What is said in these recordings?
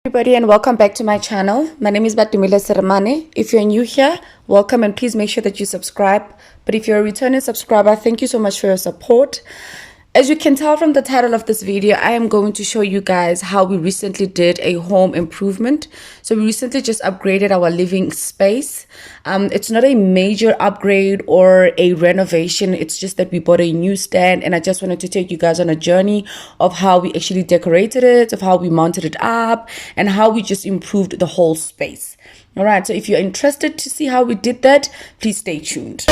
Everybody, and welcome back to my channel. My name is Batumile Seremane. If you're new here, welcome, and please make sure that you subscribe. But if you're a returning subscriber, thank you so much for your support. As you can tell from the title of this video, I am going to show you guys how we recently did a home improvement. So we recently just upgraded our living space. It's not a major upgrade or a renovation. It's just that we bought a new stand, and I just wanted to take you guys on a journey of how we actually decorated it, of how we mounted it up, and how we just improved the whole space. All right, so if you're interested to see how we did that, please stay tuned.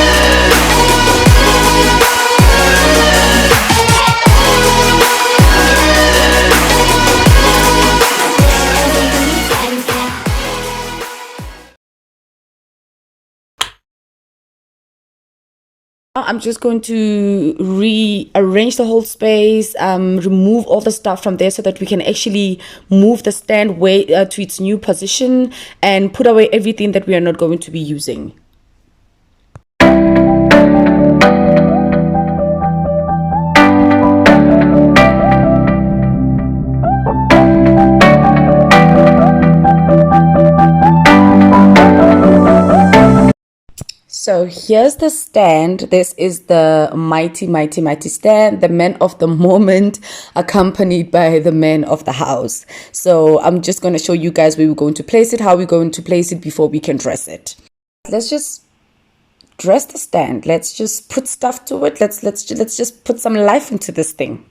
I'm just going to rearrange the whole space, remove all the stuff from there so that we can actually move the stand way to its new position and put away everything that we are not going to be using. So here's the stand. This is the mighty stand, the man of the moment, accompanied by the man of the house. So I'm just going to show you guys where we're going to place it, how we're going to place it before we can dress it. Let's just dress the stand. Let's just put stuff to it. Let's just put some life into this thing.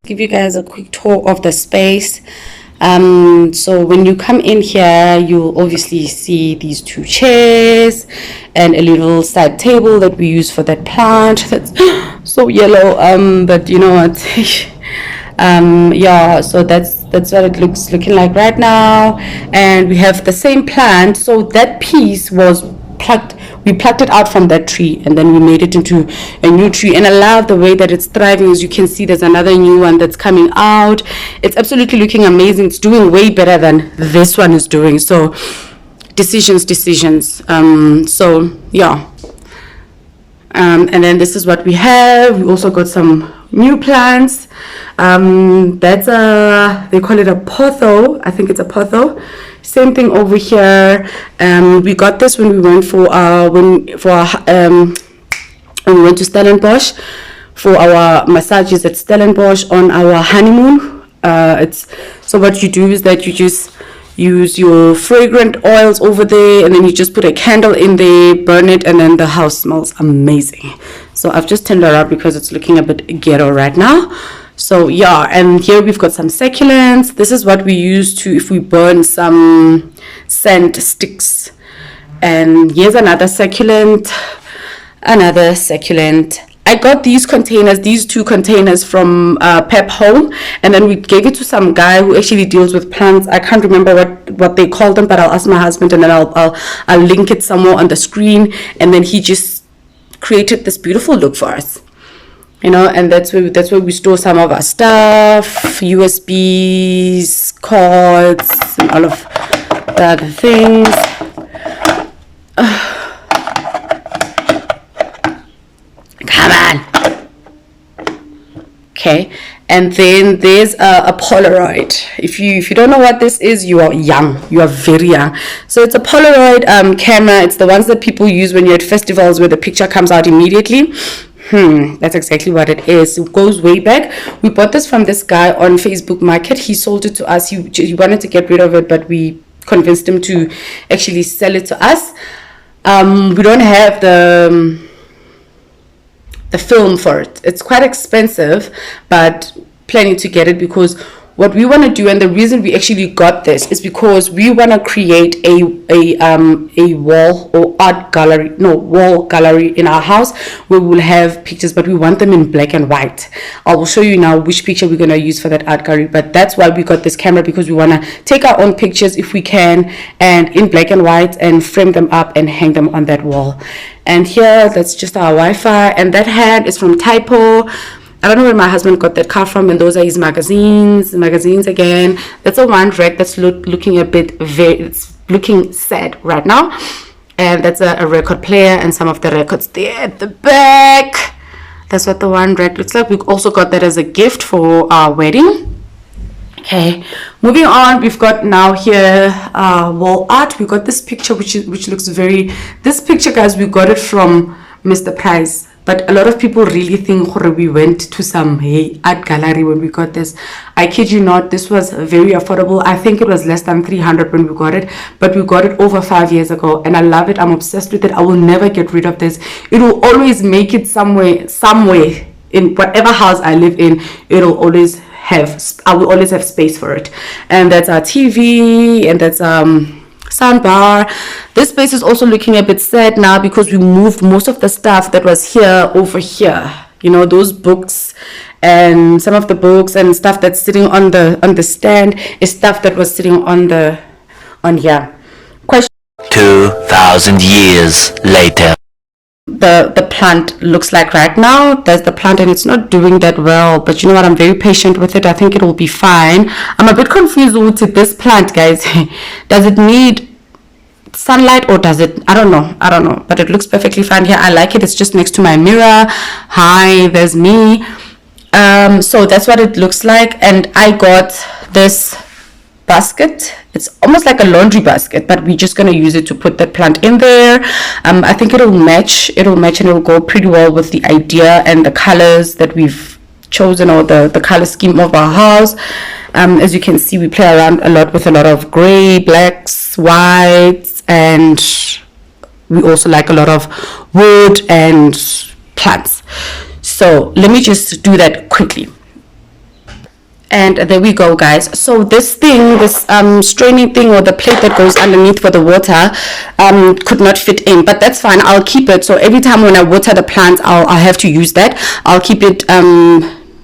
Give you guys a quick tour of the space. So when you come in here, you'll obviously see these two chairs and a little side table that we use for that plant that's so yellow, but you know what, yeah, so that's what it looking like right now. And we have the same plant, so that piece was plucked. We plucked it out from that tree, and then we made it into a new tree. And I love the way that it's thriving. As you can see, there's another new one that's coming out. It's absolutely looking amazing. It's doing way better than this one is doing. So decisions. So yeah. And then this is what we have. We also got some new plants. That's they call it a potho. I think it's a potho. Same thing over here. We got this when we went when we went to Stellenbosch for our massages at Stellenbosch on our honeymoon. So what you do is that you just use your fragrant oils over there, and then you just put a candle in there, burn it, and then the house smells amazing. So I've just turned it around because it's looking a bit ghetto right now. So yeah, and here we've got some succulents. This is what we use to if we burn some scent sticks. And here's another succulent. I got these two containers from Pep Home, and then we gave it to some guy who actually deals with plants. I can't remember what they call them, but I'll ask my husband, and then I'll link it somewhere on the screen. And then he just created this beautiful look for us. you know, and that's where we store some of our stuff, USBs, cords, and all of the other things. Come on. Okay, and then there's a Polaroid. If you don't know what this is, you are young. You are very young. So it's a Polaroid camera. It's the ones that people use when you're at festivals where the picture comes out immediately. That's exactly what it is. It goes way back. We bought this from this guy on Facebook Market. He sold it to us. He wanted to get rid of it, but we convinced him to actually sell it to us. We don't have the film for it. It's quite expensive, but planning to get it, because what we want to do, and the reason we actually got this, is because we want to create a wall or wall gallery in our house where we'll have pictures, but we want them in black and white. I will show you now which picture we're going to use for that art gallery, but that's why we got this camera, because we want to take our own pictures if we can, and in black and white, and frame them up and hang them on that wall. And here, that's just our Wi-Fi, and that hand is from Typo. I don't know where my husband got that car from, and those are his magazines again. That's a one rack that's looking a bit it's looking sad right now, and that's a record player and some of the records there at the back. That's what the one rack looks like. We also got that as a gift for our wedding. Okay, moving on, we've got now here wall art. We got this picture which looks very, this picture, guys, we got it from Mr. Price, but a lot of people really think we went to some art gallery when we got this. I kid you not, this was very affordable. I think it was less than 300 when we got it, but we got it over 5 years ago, and I love it. I'm obsessed with it. I will never get rid of this. It will always make it somewhere in whatever house I live in. It'll always I will always have space for it. And that's our TV, and that's soundbar. This space is also looking a bit sad now because we moved most of the stuff that was here over here. You know, those books and some of the books and stuff that's sitting on the stand is stuff that was sitting on here. Question: 2,000 years later. The plant looks like right now. There's the plant, and it's not doing that well, but you know what, I'm very patient with it. I think it will be fine. I'm a bit confused with this plant, guys. Does it need sunlight, or does it, I don't know, but it looks perfectly fine here. I like it. It's just next to my mirror. Hi, there's me. So that's what it looks like. And I got this basket. It's almost like a laundry basket, but we're just going to use it to put that plant in there. I think it'll match and it'll go pretty well with the idea and the colors that we've chosen, or the color scheme of our house. As you can see, we play around a lot with a lot of gray, blacks, whites, and we also like a lot of wood and plants. So let me just do that quickly. And there we go, guys. So this thing, this straining thing, or the plate that goes underneath for the water, could not fit in, but that's fine. I'll keep it. So every time when I water the plants, I'll have to use that. I'll keep it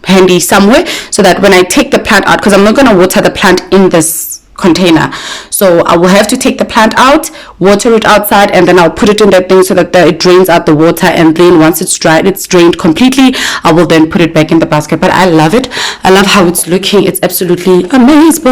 handy somewhere, so that when I take the plant out, because I'm not going to water the plant in this container, so I will have to take the plant out, water it outside, and then I'll put it in that thing so that it drains out the water, and then once it's dried, it's drained completely, I will then put it back in the basket. But I love it. I love how it's looking. It's absolutely amazing.